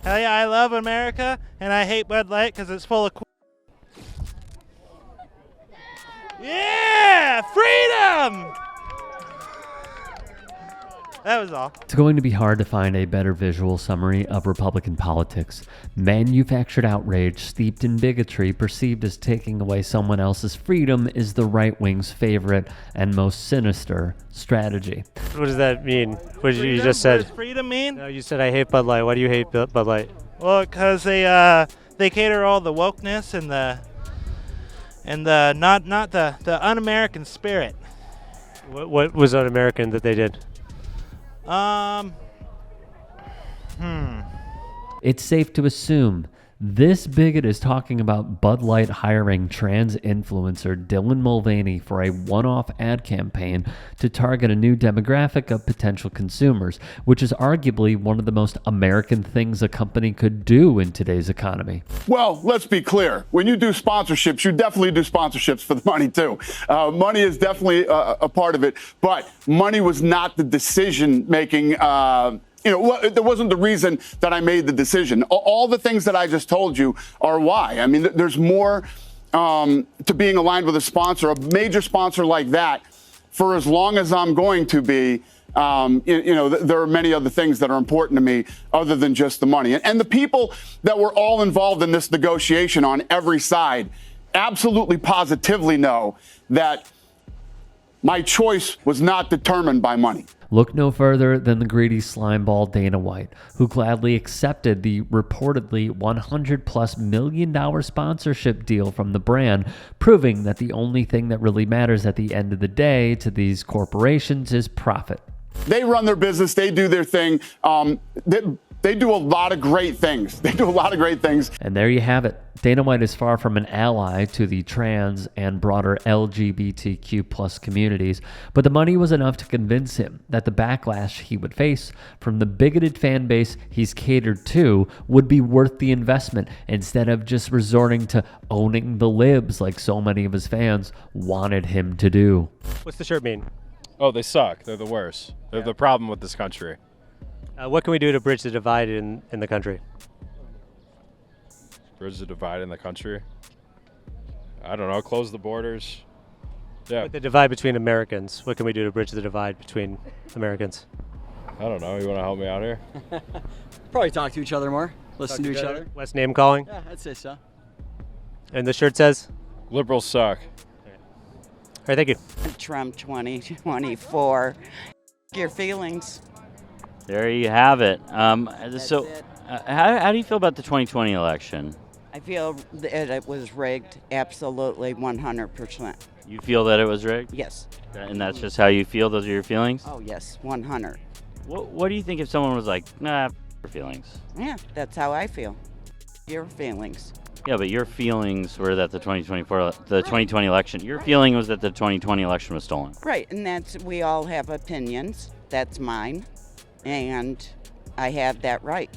Hell yeah, I love America, and I hate Bud Light because it's full of Yeah! Freedom! That was all. It's going to be hard to find a better visual summary of Republican politics. Manufactured outrage steeped in bigotry perceived as taking away someone else's freedom is the right wing's favorite and most sinister strategy. What does that mean? What Freedom? you just said? What does freedom mean? No, you said I hate Bud Light. Why do you hate Bud Light? Well, because they cater all the wokeness and the not the un-American spirit. What was un-American that they did? It's safe to assume this bigot is talking about Bud Light hiring trans influencer Dylan Mulvaney for a one-off ad campaign to target a new demographic of potential consumers, which is arguably one of the most American things a company could do in today's economy. Well, let's be clear. When you do sponsorships, you definitely do sponsorships for the money, too. Money is definitely a part of it, but money was not the decision-making there wasn't the reason that I made the decision. All the things that I just told you are why. I mean, there's more to being aligned with a sponsor, a major sponsor like that, for as long as I'm going to be. There are many other things that are important to me other than just the money. And the people that were all involved in this negotiation on every side absolutely positively know that my choice was not determined by money. Look no further than the greedy slimeball Dana White, who gladly accepted the reportedly $100+ million sponsorship deal from the brand, proving that the only thing that really matters at the end of the day to these corporations is profit. They run their business. They do their thing. They do a lot of great things. And there you have it. Dana White is far from an ally to the trans and broader LGBTQ+ communities, but the money was enough to convince him that the backlash he would face from the bigoted fan base he's catered to would be worth the investment, instead of just resorting to owning the libs like so many of his fans wanted him to do. What's the shirt mean? Oh, they suck. They're the worst. They're the problem with this country. What can we do to bridge the divide in the country? Bridge the divide in the country? I don't know. Close the borders. Yeah. With the divide between Americans, what can we do to bridge the divide between Americans? I don't know. You want to help me out here? Probably talk to each other more. Listen to each other. Less name calling? Yeah, I'd say so. And the shirt says? Liberals suck. All right, thank you. Trump 2024. Your feelings. There you have it. How do you feel about the 2020 election? I feel that it was rigged, absolutely 100%. You feel that it was rigged? Yes. And that's just how you feel? Those are your feelings? Oh, yes, 100. What do you think if someone was like, nah, your feelings? Yeah, that's how I feel. Your feelings. Yeah, but your feelings were that the 2020 election, your feeling was that the 2020 election was stolen. Right, and we all have opinions. That's mine. And I have that right.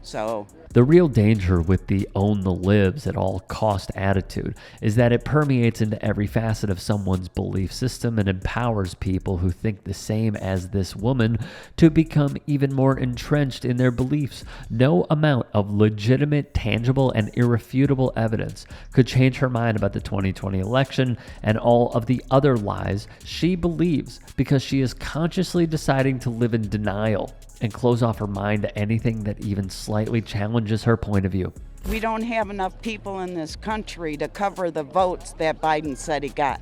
So the real danger with the own the libs at all cost attitude is that it permeates into every facet of someone's belief system and empowers people who think the same as this woman to become even more entrenched in their beliefs. No amount of legitimate, tangible, and irrefutable evidence could change her mind about the 2020 election and all of the other lies she believes, because she is consciously deciding to live in denial and close off her mind to anything that even slightly challenges her point of view. we don't have enough people in this country to cover the votes that Biden said he got.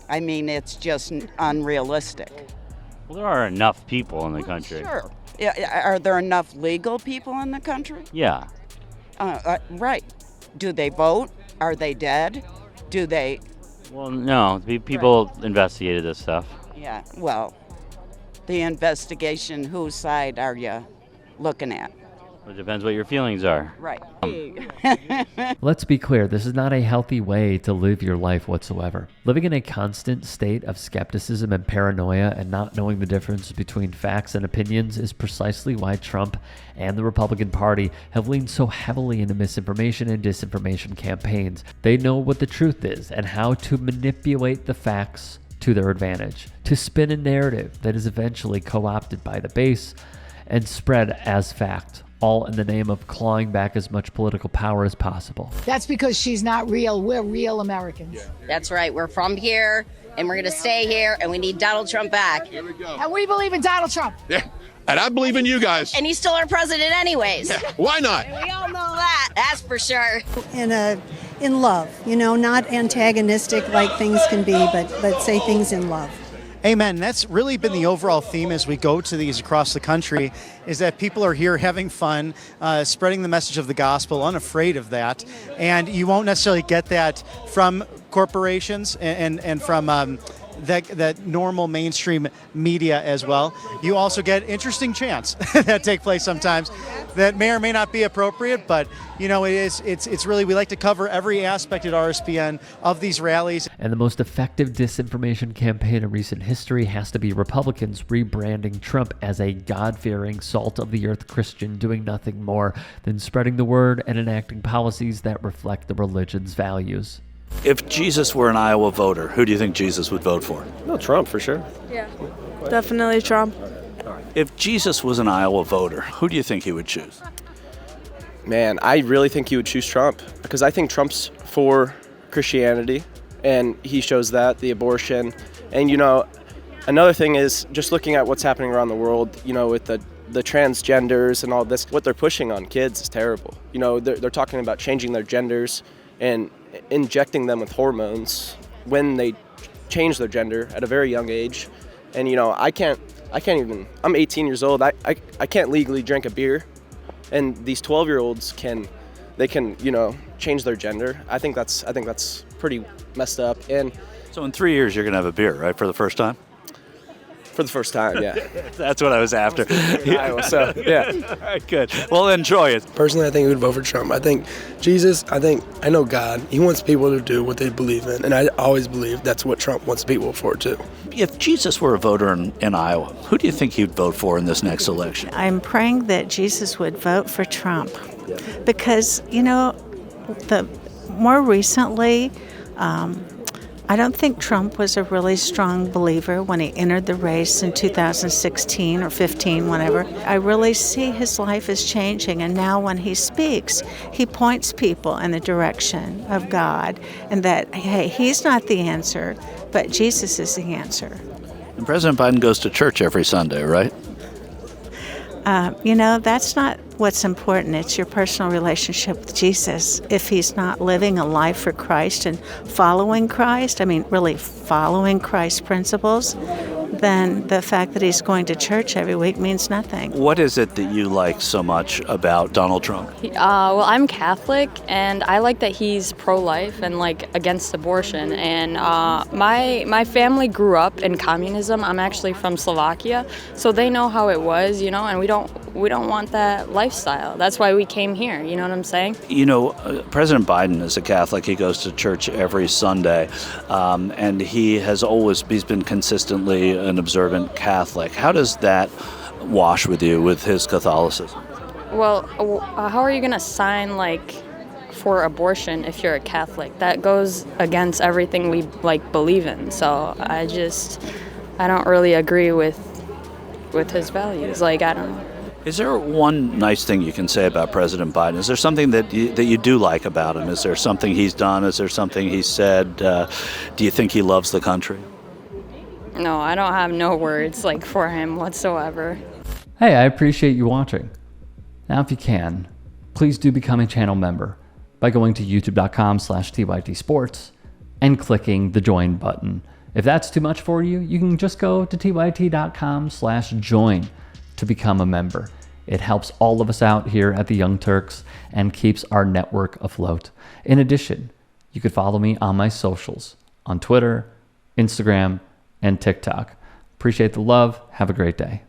I mean, it's just unrealistic. Well, there are enough people in the country. Sure. Are there enough legal people in the country? Yeah. Right. Do they vote? Are they dead? Do they? Well, no. People investigated this stuff. Yeah. Well, the investigation, whose side are you looking at? It depends what your feelings are. Right. Let's be clear, this is not a healthy way to live your life whatsoever. Living in a constant state of skepticism and paranoia and not knowing the difference between facts and opinions is precisely why Trump and the Republican Party have leaned so heavily into misinformation and disinformation campaigns. They know what the truth is and how to manipulate the facts to their advantage, to spin a narrative that is eventually co-opted by the base and spread as fact all in the name of clawing back as much political power as possible. That's because she's not real. We're real Americans. That's right. We're from here, and we're going to stay here, and we need Donald Trump back. Here we go. And we believe in Donald Trump. Yeah. And I believe in you guys. And he's still our president anyways. Yeah. Why not? And we all know that. That's for sure. In love, not antagonistic like things can be, but say things in love. Amen. That's really been the overall theme as we go to these across the country, is that people are here having fun, spreading the message of the gospel, unafraid of that. And you won't necessarily get that from corporations and from that normal mainstream media as well. You also get interesting chants that take place sometimes that may or may not be appropriate, but it's really, we like to cover every aspect at RSPN of these rallies. And the most effective disinformation campaign in recent history has to be Republicans rebranding Trump as a God-fearing, salt-of-the-earth Christian doing nothing more than spreading the word and enacting policies that reflect the religion's values. If Jesus were an Iowa voter, who do you think Jesus would vote for? No, Trump for sure. Yeah, definitely Trump. If Jesus was an Iowa voter, who do you think he would choose? Man, I really think he would choose Trump because I think Trump's for Christianity and he shows that, the abortion. And, another thing is just looking at what's happening around the world, with the transgenders and all this, what they're pushing on kids is terrible. They're talking about changing their genders and injecting them with hormones when they change their gender at a very young age. And I can't even, I'm 18 years old, I can't legally drink a beer, and these 12-year-olds can change their gender. I think that's pretty messed up. And so in 3 years you're gonna have a beer, right, for the first time? For the first time, yeah. That's what I was after. Iowa, so yeah. All right, good. Well, enjoy it. Personally, I think I would vote for Trump. I think Jesus, I know God, he wants people to do what they believe in, and I always believe that's what Trump wants people for too. If Jesus were a voter in Iowa, who do you think he'd vote for in this next election? I'm praying that Jesus would vote for Trump because, more recently, I don't think Trump was a really strong believer when he entered the race in 2016 or 15, whenever. I really see his life is changing, and now when he speaks, he points people in the direction of God, and that, hey, he's not the answer, but Jesus is the answer. And President Biden goes to church every Sunday, right? That's not what's important. It's your personal relationship with Jesus. If he's not living a life for Christ and following Christ, really following Christ's principles, then the fact that he's going to church every week means nothing. What is it that you like so much about Donald Trump? Well, I'm Catholic, and I like that he's pro-life and against abortion. And my family grew up in communism. I'm actually from Slovakia, so they know how it was, and we don't want that lifestyle. That's why we came here. You know what I'm saying? President Biden is a Catholic. He goes to church every Sunday, and he's been consistently an observant Catholic. How does that wash with you with his Catholicism? Well, how are you going to sign for abortion if you're a Catholic? That goes against everything we believe in. So I don't really agree with his values. I don't know. Is there one nice thing you can say about President Biden? Is there something that you do like about him? Is there something he's done? Is there something he said? Do you think he loves the country? No, I don't have no words for him whatsoever. Hey, I appreciate you watching. Now, if you can, please do become a channel member by going to youtube.com/tytsports and clicking the join button. If that's too much for you, you can just go to tyt.com/join to become a member. It helps all of us out here at the Young Turks and keeps our network afloat. In addition, you could follow me on my socials on Twitter, Instagram, and TikTok. Appreciate the love. Have a great day.